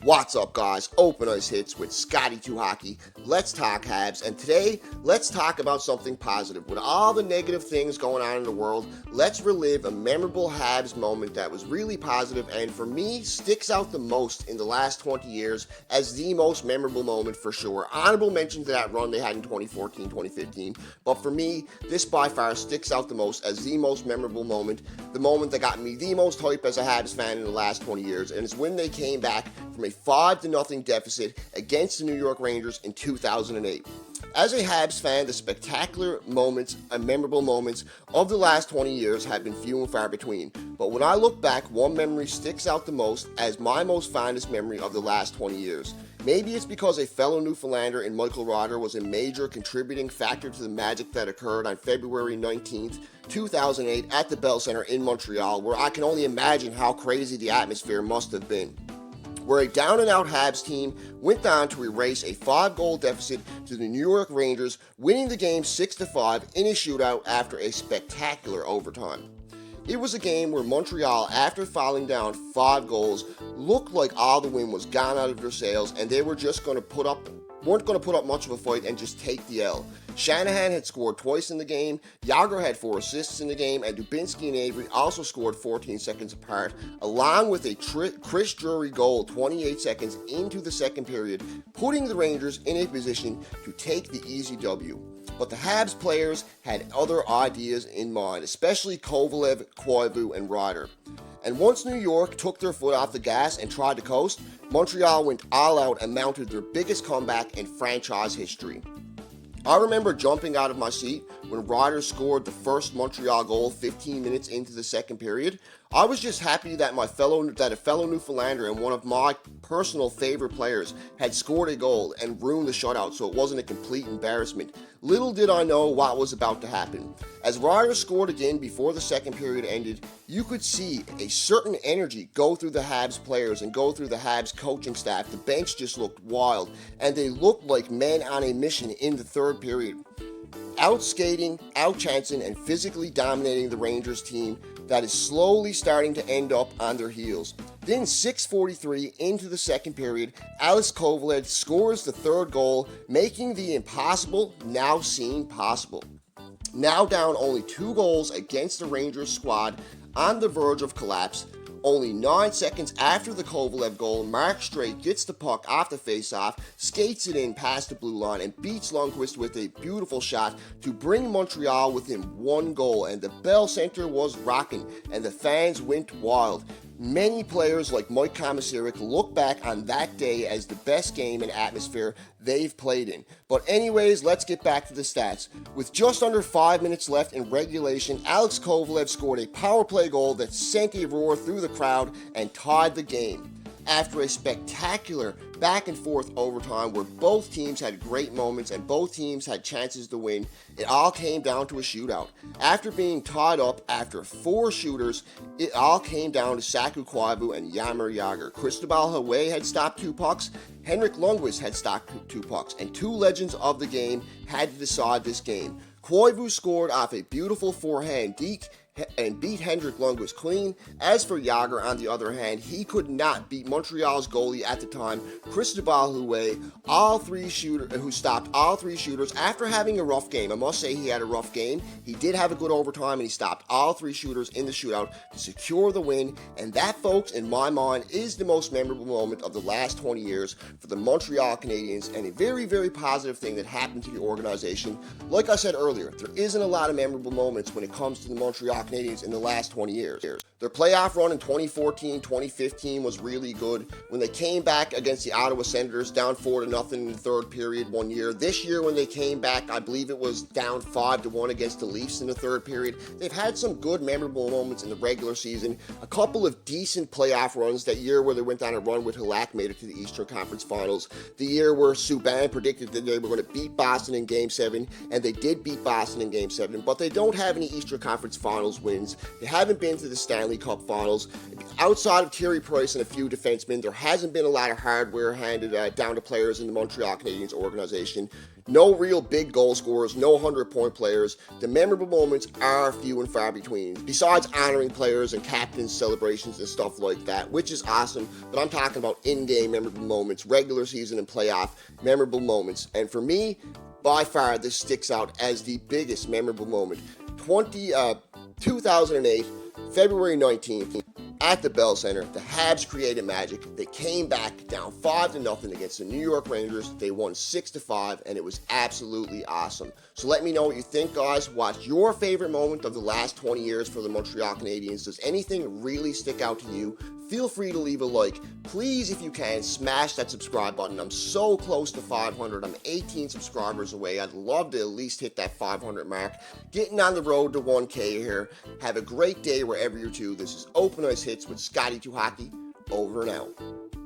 What's up, guys? Open Ice Hits with Scotty 2 Hockey. Let's talk Habs, and today, let's talk about something positive. With all the negative things going on in the world, let's relive a memorable Habs moment that was really positive and for me, sticks out the most in the last 20 years as the most memorable moment for sure. Honorable mention to that run they had in 2014, 2015, but for me, this by far sticks out the most as the most memorable moment, the moment that got me the most hype as a Habs fan in the last 20 years, and it's when they came back from a 5-0 deficit against the New York Rangers in 2008. As a Habs fan, the spectacular moments and memorable moments of the last 20 years have been few and far between. But when I look back, one memory sticks out the most as my most fondest memory of the last 20 years. Maybe it's because a fellow Newfoundlander in Michael Rodder was a major contributing factor to the magic that occurred on February 19th, 2008 at the Bell Centre in Montreal, where I can only imagine how crazy the atmosphere must have been, where a down-and-out Habs team went on to erase a 5-goal deficit to the New York Rangers, winning the game 6-5 in a shootout after a spectacular overtime. It was a game where Montreal, after falling down 5 goals, looked like all the wind was gone out of their sails and they were just weren't going to put up much of a fight and just take the L. Shanahan had scored twice in the game, Jágr had 4 assists in the game, and Dubinsky and Avery also scored 14 seconds apart, along with a Chris Drury goal 28 seconds into the second period, putting the Rangers in a position to take the easy W. But the Habs players had other ideas in mind, especially Kovalev, Koivu, and Rodder. And once New York took their foot off the gas and tried to coast, Montreal went all out and mounted their biggest comeback in franchise history. I remember jumping out of my seat when Rodder scored the first Montreal goal 15 minutes into the second period. I was just happy that a fellow Newfoundlander and one of my personal favorite players had scored a goal and ruined the shutout, so it wasn't a complete embarrassment. Little did I know what was about to happen. As Rodder scored again before the second period ended, you could see a certain energy go through the Habs players and go through the Habs coaching staff. The bench just looked wild, and they looked like men on a mission in the third period, out-skating, out-chancing, and physically dominating the Rangers team that is slowly starting to end up on their heels. Then 6:43 into the second period, Alex Kovalev scores the third goal, making the impossible now seem possible. Now down only 2 goals against the Rangers squad on the verge of collapse, only 9 seconds after the Kovalev goal, Mark Streit gets the puck off the faceoff, skates it in past the blue line, and beats Lundqvist with a beautiful shot to bring Montreal within 1 goal. And the Bell Centre was rocking, and the fans went wild. Many players like Mike Komisarek look back on that day as the best game and atmosphere they've played in. But anyways, let's get back to the stats. With just under 5 minutes left in regulation, Alex Kovalev scored a power play goal that sent a roar through the crowd and tied the game. After a spectacular back-and-forth overtime where both teams had great moments and both teams had chances to win, it all came down to a shootout. After being tied up after 4 shooters, it all came down to Saku Koivu and Jaromir Jágr. Cristobal Huet had stopped 2 pucks, Henrik Lundqvist had stopped 2 pucks, and 2 legends of the game had to decide this game. Koivu scored off a beautiful forehand deke and beat Henrik Lundqvist clean. As for Jágr, on the other hand, he could not beat Montreal's goalie at the time, Cristobal Huet, who stopped all 3 shooters after having a rough game. I must say he had a rough game. He did have a good overtime, and he stopped all 3 shooters in the shootout to secure the win. And that, folks, in my mind, is the most memorable moment of the last 20 years for the Montreal Canadiens, and a very, very positive thing that happened to the organization. Like I said earlier, there isn't a lot of memorable moments when it comes to the Montreal Canadiens in the last 20 years. Their playoff run in 2014, 2015 was really good when they came back against the Ottawa Senators down 4-0 in the third period one year. This year when they came back, I believe it was down 5-1 against the Leafs in the third period. They've had some good memorable moments in the regular season, a couple of decent playoff runs. That year where they went on a run with Halak, made it to the Eastern Conference Finals. The year where Subban predicted that they were going to beat Boston in Game 7, and they did beat Boston in Game 7, but they don't have any Eastern Conference Finals wins. They haven't been to the Stanley Stanley Cup Finals. Outside of Carey Price and a few defensemen, there hasn't been a lot of hardware handed down to players in the Montreal Canadiens organization. No real big goal scorers, no 100-point players. The memorable moments are few and far between, besides honoring players and captains' celebrations and stuff like that, which is awesome, but I'm talking about in-game memorable moments, regular season and playoff memorable moments. And for me, by far, this sticks out as the biggest memorable moment. 2008, February 19th, at the Bell Center, the Habs created magic. They came back down 5-0 against the New York Rangers. They won 6-5, and it was absolutely awesome. So let me know what you think, guys. What's your favorite moment of the last 20 years for the Montreal Canadiens? Does anything really stick out to you? Feel free to leave a like. Please, if you can, smash that subscribe button. I'm so close to 500. I'm 18 subscribers away. I'd love to at least hit that 500 mark. Getting on the road to 1K here. Have a great day wherever you're to. This is Open Ice Hits with Scotty 2 Hockey. Over and out.